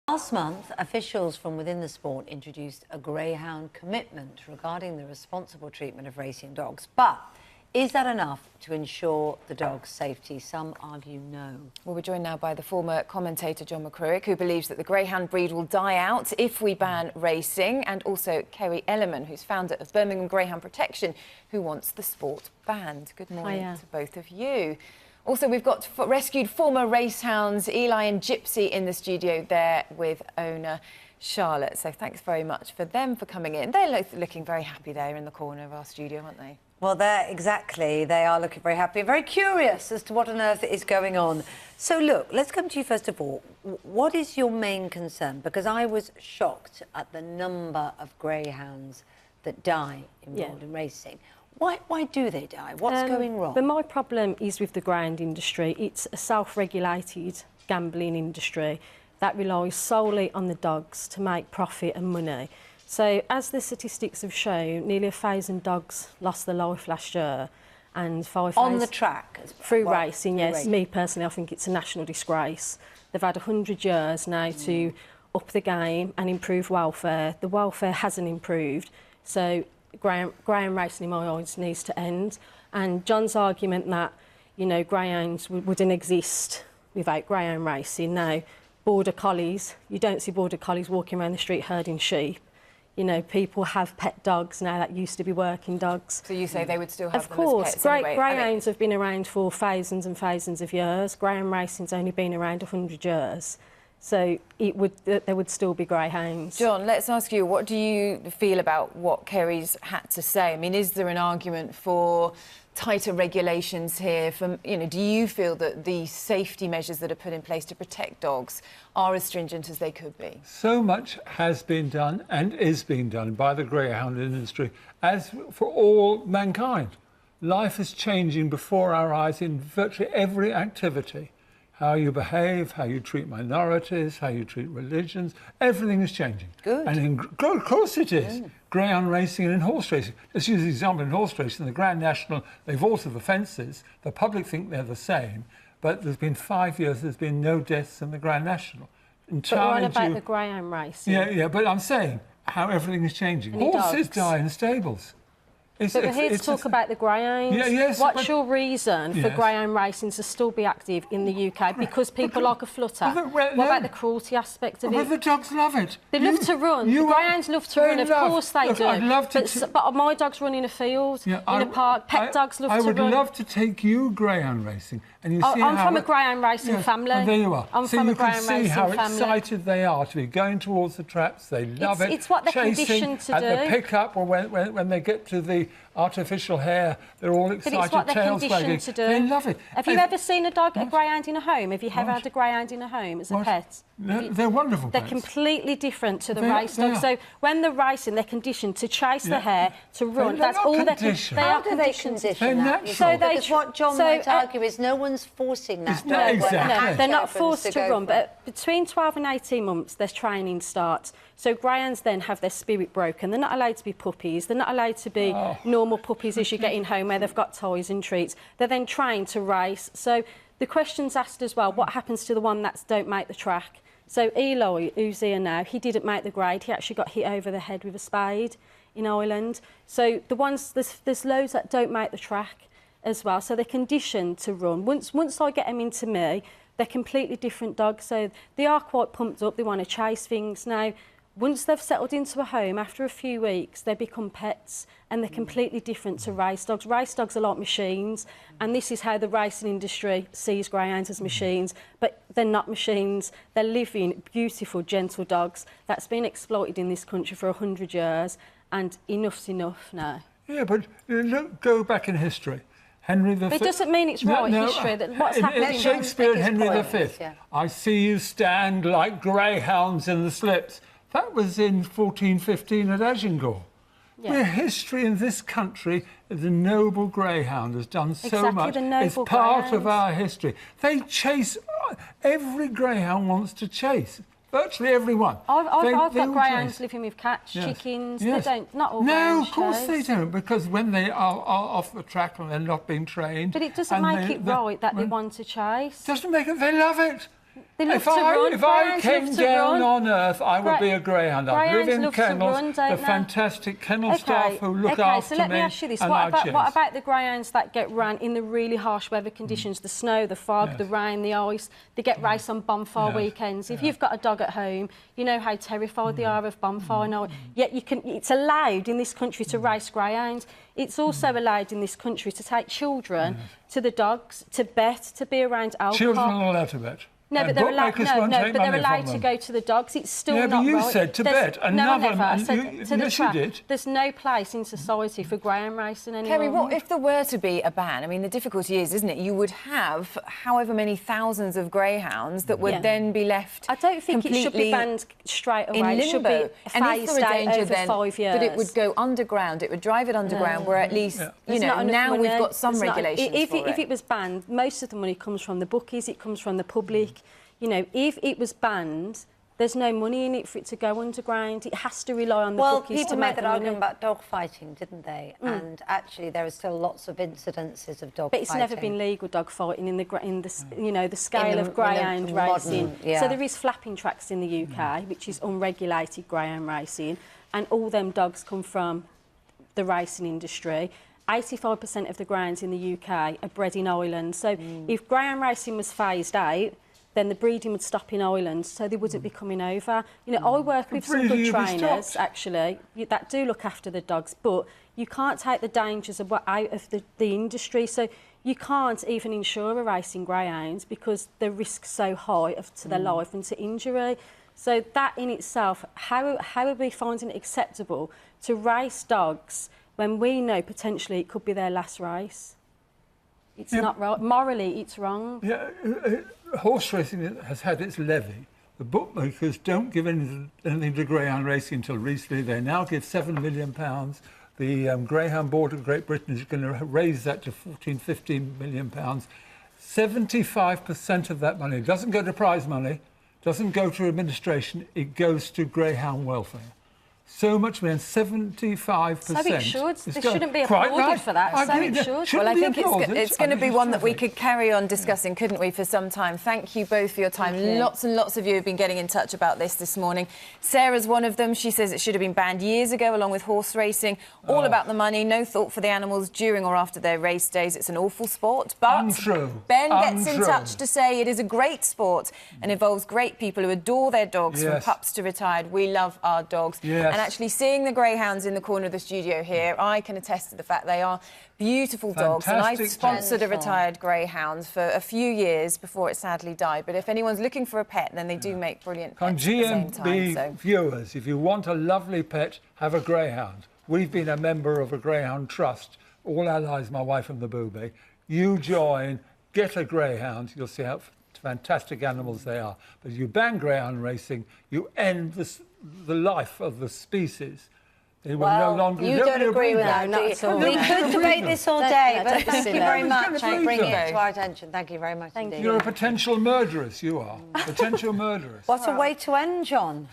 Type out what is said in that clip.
Last month, officials from within the sport introduced a Greyhound commitment regarding the responsible treatment of racing dogs. But is that enough to ensure the dog's safety? Some argue no. Well, we're joined now by the former commentator John McCririck, who believes that the Greyhound breed will die out if we ban racing, and also Kerry Elliman, who's founder of Birmingham Greyhound Protection, who wants the sport banned. Good morning to both of you. Also, we've got rescued former racehounds Eli and Gypsy in the studio there with owner Charlotte. So thanks very much for them for coming in. They're looking very happy there in the corner of our studio, aren't they? Well, they are looking very happy, very curious as to what on earth is going on. So, look, let's come to you first of all. What is your main concern? Because I was shocked at the number of greyhounds that die involved in racing. Why do they die? What's going wrong? But my problem is with the greyhound industry. It's a self-regulated gambling industry that relies solely on the dogs to make profit and money. So, as the statistics have shown, nearly 1,000 dogs lost their life last year, and 5,000... On the track? Through racing, yes. Me, personally, I think it's a national disgrace. They've had 100 years now to up the game and improve welfare. The welfare hasn't improved, so greyhound racing, in my eyes, needs to end. And John's argument that, you know, greyhounds wouldn't exist without greyhound racing. Now, border collies, you don't see border collies walking around the street herding sheep. You know, people have pet dogs now that used to be working dogs. So you say they would still have them as pets? Of course. Anyway. Greyhounds have been around for thousands and thousands of years. Greyhound racing's only been around 100 years. So there would still be greyhounds. John, let's ask you, what do you feel about what Kerry's had to say? I mean, is there an argument for tighter regulations here? You know, do you feel that the safety measures that are put in place to protect dogs are as stringent as they could be? So much has been done and is being done by the greyhound industry, as for all mankind. Life is changing before our eyes in virtually every activity. How you behave, how you treat minorities, how you treat religions, everything is changing. Good. And of course it is. Greyhound racing and in horse racing. Let's use the example in horse racing. The Grand National, they've altered the fences. The public think they're the same, but there's been 5 years, there's been no deaths in the Grand National. But what about the greyhound racing? Yeah, but I'm saying how everything is changing. Horses die in stables. But we're here to talk about the greyhounds. What's your reason for greyhound racing to still be active in the UK? Because people like a flutter. What about the cruelty aspect of it? Well, the dogs love it. They love to run. The greyhounds love to run. Of course they do. I'd love to but my dogs run in a field, in a park. Pet dogs love to run. I would love to take you greyhound racing. And you see I'm from a greyhound racing family. And there you are. I'm from a greyhound racing family. So you can see how excited they are to be going towards the traps. They love it. It's what they're conditioned to do. At the pickup, or when they get to the artificial hair, they're all excited. But it's what they're conditioned to do. They love it. Have you ever seen a greyhound in a home? Have you ever had a greyhound in a home as a pet? They're wonderful They're pets. completely different to the race dogs. So when they're racing, they're conditioned to chase the hare, to run. That's all they're conditioned. How do they condition that? So because what John might argue is no one's forcing that. No, they're not forced to run, but between 12 and 18 months, their training starts. So greyhounds then have their spirit broken. They're not allowed to be puppies. They're not allowed to be normal puppies as you get in home where they've got toys and treats. They're then trained to race. So the question's asked as well, what happens to the one that don't make the track? So Eli, who's here now, he didn't make the grade. He actually got hit over the head with a spade in Ireland. So the ones, there's loads that don't make the track as well. So they're conditioned to run. Once I get them into me, they're completely different dogs. So they are quite pumped up. They want to chase things. Now, once they've settled into a home, after a few weeks, they become pets, and they're completely different to race dogs. Race dogs are like machines, and this is how the racing industry sees greyhounds as machines, but they're not machines. They're living, beautiful, gentle dogs that's been exploited in this country for 100 years, and enough's enough now. Yeah, but look, go back in history. Henry V. It doesn't mean it's history. That what's happening in Shakespeare and Henry V. I see you stand like greyhounds in the slips. That was in 1415 at Agincourt. The history in this country, the noble greyhound has done so much. It's part of our history. They chase, every greyhound wants to chase. Virtually everyone. I've got greyhounds living with cats, chickens. They don't, not all greyhounds. No, of course they don't, because when they are off the track and they're not being trained... But it doesn't make it right that they want to chase. Doesn't make it, they love it. They love If to run. I Greyhounds came love to down run. on earth, I would be a greyhound. I'd live Greyhounds in love to kennels, run, the don't they? fantastic kennel staff who look after so let me me, ask you this. and What I'd chase. about the greyhounds that get run in the really harsh weather conditions, the snow, the fog, the rain, the ice? They get raced on bonfire weekends. If you've got a dog at home, you know how terrified they are of bonfire night. Yet it's allowed in this country to race greyhounds. It's also allowed in this country to take children to the dogs, to bet, to be around alcohol. Children are not allowed to bet. No, but they're allowed to go to the dogs. It's still not right. Yeah, but you said to bet. You did. There's no place in society for greyhound racing anymore. Kerry, what if there were to be a ban? I mean, the difficulty is, isn't it, you would have however many thousands of greyhounds that would then be left I don't think it should be banned straight away. in limbo. It should be phased out over 5 years. That it would go underground, it would drive it underground, where at least, you know, now we've got some regulations for it. If it was banned, most of the money comes from the bookies, it comes from the public. You know, if it was banned, there's no money in it for it to go underground. It has to rely on the bookies to make the money. Well, people made that argument about dog fighting, didn't they? And actually, there are still lots of incidences of dog fighting. But it's never been legal dog fighting in the you know, the scale of greyhound racing. So there is flapping tracks in the UK, which is unregulated greyhound racing, and all them dogs come from the racing industry. 85% of the greyhounds in the UK are bred in Ireland. So if greyhound racing was phased out, then the breeding would stop in Ireland, so they wouldn't be coming over. You know, I work with some good trainers, actually, that do look after the dogs, but you can't take the dangers out of the industry. So you can't even insure a racing greyhounds because the risk's so high to their life and to injury. So that in itself, how are we finding it acceptable to race dogs when we know potentially it could be their last race? It's not right. Morally, it's wrong. Yeah, horse racing has had its levy. The bookmakers don't give anything to greyhound racing until recently. They now give £7 million. The Greyhound Board of Great Britain is going to raise that to £15 million. 75% of that money doesn't go to prize money, doesn't go to administration, it goes to greyhound welfare. So much money, 75%. So it should. They shouldn't be applauded for that. So it should. Well, I think it's going to be one that we could carry on discussing, couldn't we, for some time. Thank you both for your time. Lots and lots of you have been getting in touch about this morning. Sarah's one of them. She says it should have been banned years ago, along with horse racing. All about the money, no thought for the animals during or after their race days. It's an awful sport. But untrue. Ben gets in touch to say it is a great sport and involves great people who adore their dogs, from pups to retired. We love our dogs. And actually seeing the greyhounds in the corner of the studio here, I can attest to the fact they are beautiful dogs. And I've sponsored a retired greyhound for a few years before it sadly died. But if anyone's looking for a pet, then they do make brilliant pets at the same time. Viewers, if you want a lovely pet, have a greyhound. We've been a member of a greyhound trust all our lives, my wife and the booby. You join, get a greyhound, you'll see how fantastic animals they are. But if you ban greyhound racing, you end the life of the species. They will no longer. You don't agree with that, do you? We could debate this all day, but thank you very much for bringing it to our attention. Thank you very much indeed. You're a potential murderess, you are. Potential murderess. What a way to end, John.